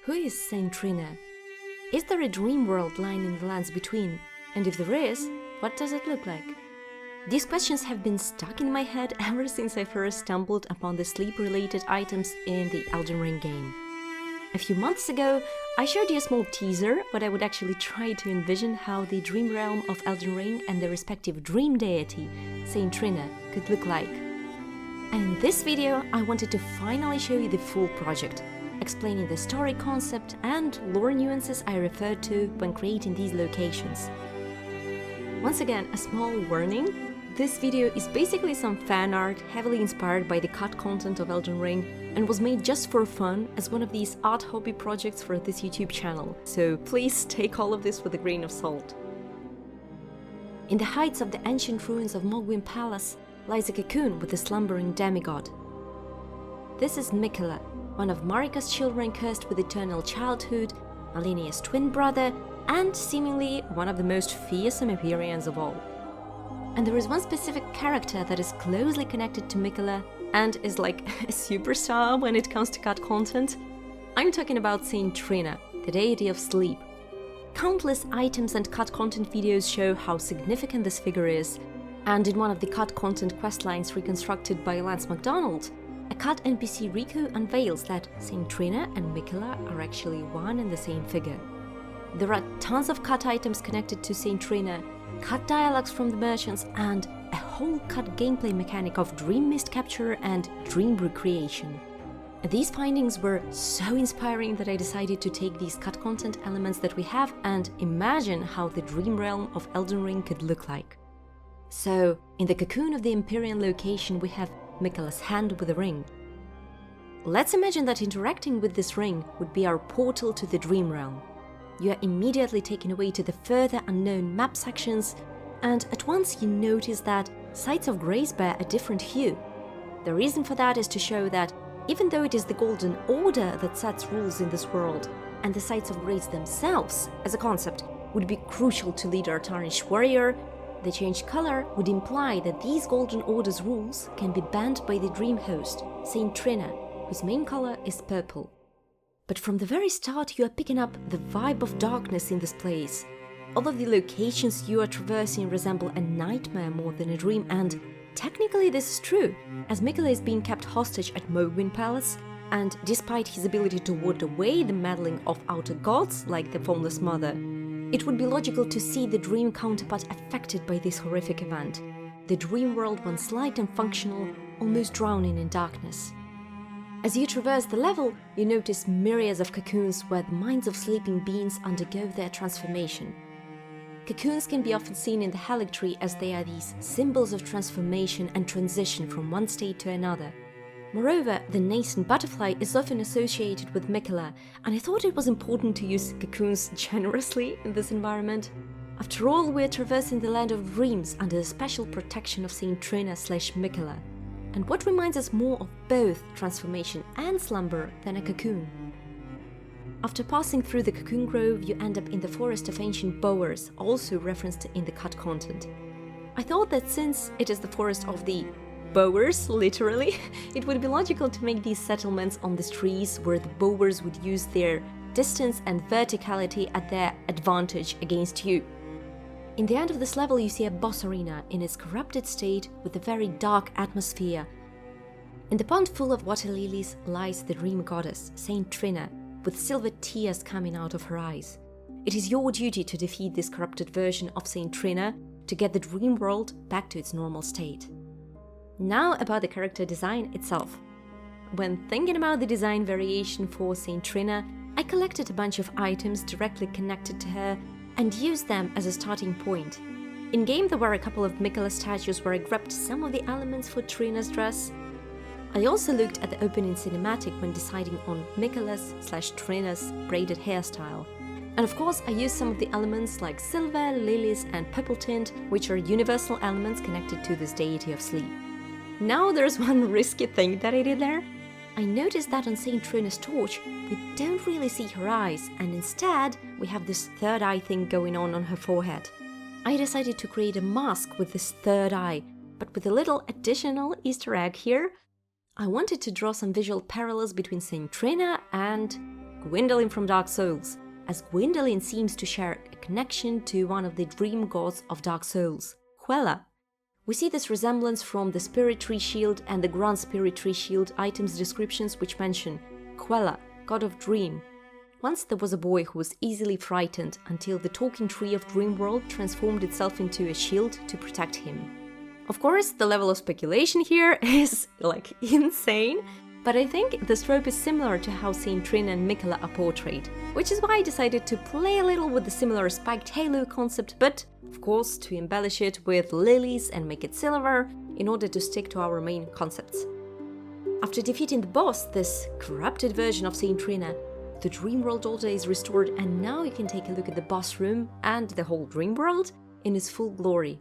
Who is St.Trina? Is there a Dreamworld lying in the lands between? And if there is, what does it look like? These questions have been stuck in my head ever since I first stumbled upon the sleep-related items in the Elden Ring game. A few months ago, I showed you a small teaser, but I would actually try to envision how the dream realm of Elden Ring and the respective dream deity, St.Trina, could look like. And in this video, I wanted to finally show you the full project, explaining the story concept and lore nuances I referred to when creating these locations. Once again, a small warning. This video is basically some fan art heavily inspired by the cut content of Elden Ring and was made just for fun as one of these art hobby projects for this YouTube channel, so please take all of this with a grain of salt. In the heights of the ancient ruins of Miquella Palace lies a cocoon with a slumbering demigod. This is Miquella, one of Marika's children cursed with eternal childhood, Malenia's twin brother, and seemingly one of the most fearsome Empyreans of all. And there is one specific character that is closely connected to Miquella and is like a superstar when it comes to cut content. I'm talking about St.Trina, the deity of sleep. Countless items and cut content videos show how significant this figure is, and in one of the cut content questlines reconstructed by Lance McDonald, a cut NPC Riku unveils that St.Trina and Miquella are actually one and the same figure. There are tons of cut items connected to St.Trina, cut dialogues from the merchants, and a whole cut gameplay mechanic of dream mist capture and dream recreation. These findings were so inspiring that I decided to take these cut content elements that we have and imagine how the dream realm of Elden Ring could look like. So, in the cocoon of the Empyrean location we have Miquella's hand with a ring. Let's imagine that interacting with this ring would be our portal to the dream realm. You are immediately taken away to the further unknown map sections, and at once you notice that sites of grace bear a different hue. The reason for that is to show that even though it is the Golden Order that sets rules in this world, and the sites of grace themselves, as a concept, would be crucial to lead our tarnished warrior, the changed color would imply that these Golden Order's rules can be banned by the dream host, St.Trina, whose main color is purple. But from the very start you are picking up the vibe of darkness in this place. All of the locations you are traversing resemble a nightmare more than a dream, and technically this is true, as Miquella is being kept hostage at Miquella Palace, and despite his ability to ward away the meddling of outer gods like the Formless Mother, it would be logical to see the dream counterpart affected by this horrific event, the dream world once light and functional, almost drowning in darkness. As you traverse the level, you notice myriads of cocoons where the minds of sleeping beings undergo their transformation. Cocoons can be often seen in the Erdtree as they are these symbols of transformation and transition from one state to another. Moreover, the nascent butterfly is often associated with Miquella, and I thought it was important to use cocoons generously in this environment. After all, we're traversing the land of dreams under the special protection of St.Trina/Miquella. And what reminds us more of both transformation and slumber than a cocoon? After passing through the Cocoon Grove, you end up in the forest of ancient bowers, also referenced in the cut content. I thought that since it is the forest of the bowers, literally, it would be logical to make these settlements on these trees where the bowers would use their distance and verticality at their advantage against you. In the end of this level you see a boss arena in its corrupted state with a very dark atmosphere. In the pond full of water lilies lies the dream goddess, St.Trina, with silver tears coming out of her eyes. It is your duty to defeat this corrupted version of St.Trina to get the dream world back to its normal state. Now about the character design itself. When thinking about the design variation for St.Trina, I collected a bunch of items directly connected to her and used them as a starting point. In-game there were a couple of Miquella statues where I grabbed some of the elements for Trina's dress. I also looked at the opening cinematic when deciding on Miquella's/Trina's braided hairstyle. And of course I used some of the elements like silver, lilies and purple tint, which are universal elements connected to this deity of sleep. Now there's one risky thing that I did there. I noticed that on St.Trina's torch, we don't really see her eyes, and instead we have this third eye thing going on her forehead. I decided to create a mask with this third eye, but with a little additional Easter egg here. I wanted to draw some visual parallels between St.Trina and Gwyndolin from Dark Souls, as Gwyndolin seems to share a connection to one of the dream gods of Dark Souls, Miquella. We see this resemblance from the Spirit Tree Shield and the Grand Spirit Tree Shield items descriptions which mention Miquella, god of dream. Once there was a boy who was easily frightened until the talking tree of Dreamworld transformed itself into a shield to protect him. Of course, the level of speculation here is, like, insane, but I think this trope is similar to how St.Trina and Miquella are portrayed, which is why I decided to play a little with the similar spiked halo concept, but, of course, to embellish it with lilies and make it silver, in order to stick to our main concepts. After defeating the boss, this corrupted version of St.Trina, the Dreamworld order is restored, and now you can take a look at the boss room and the whole Dreamworld in its full glory.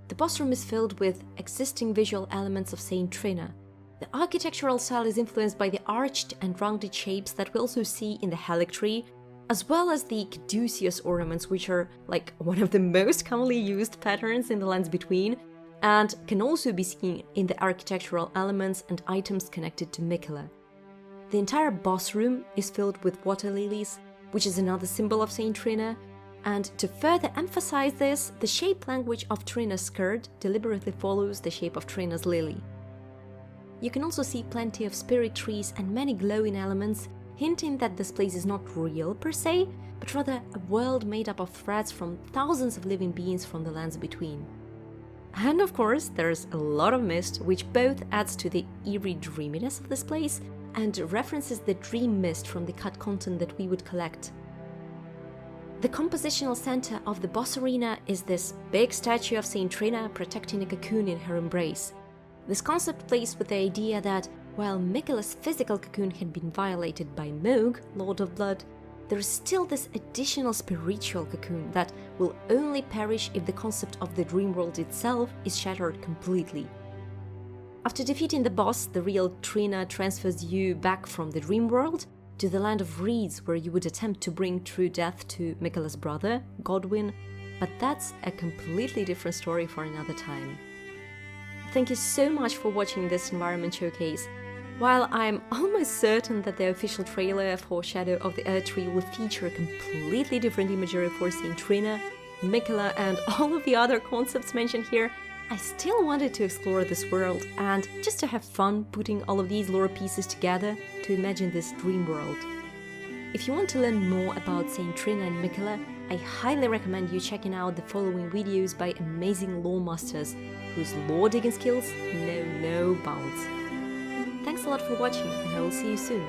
The boss room is filled with existing visual elements of St.Trina. The architectural style is influenced by the arched and rounded shapes that we also see in the Erdtree, as well as the caduceus ornaments, which are like one of the most commonly used patterns in the lands between, and can also be seen in the architectural elements and items connected to Miquella. The entire boss room is filled with water lilies, which is another symbol of St.Trina, and to further emphasize this, the shape language of Trina's skirt deliberately follows the shape of Trina's lily. You can also see plenty of spirit trees and many glowing elements, hinting that this place is not real per se, but rather a world made up of threads from thousands of living beings from the lands between. And of course, there's a lot of mist, which both adds to the eerie dreaminess of this place and references the dream mist from the cut content that we would collect. The compositional center of the boss arena is this big statue of St.Trina protecting a cocoon in her embrace. This concept plays with the idea that, while Miquella's physical cocoon had been violated by Mohg, Lord of Blood, there is still this additional spiritual cocoon that will only perish if the concept of the Dreamworld itself is shattered completely. After defeating the boss, the real Trina transfers you back from the Dreamworld to the land of reeds, where you would attempt to bring true death to Miquella's brother, Godwyn, but that's a completely different story for another time. Thank you so much for watching this environment showcase. While I'm almost certain that the official trailer for Shadow of the Erdtree will feature a completely different imagery for St.Trina, Miquella and all of the other concepts mentioned here, I still wanted to explore this world and just to have fun putting all of these lore pieces together to imagine this dream world. If you want to learn more about St.Trina and Miquella, I highly recommend you checking out the following videos by amazing lore masters whose lore digging skills know no bounds. Thanks a lot for watching, and I will see you soon.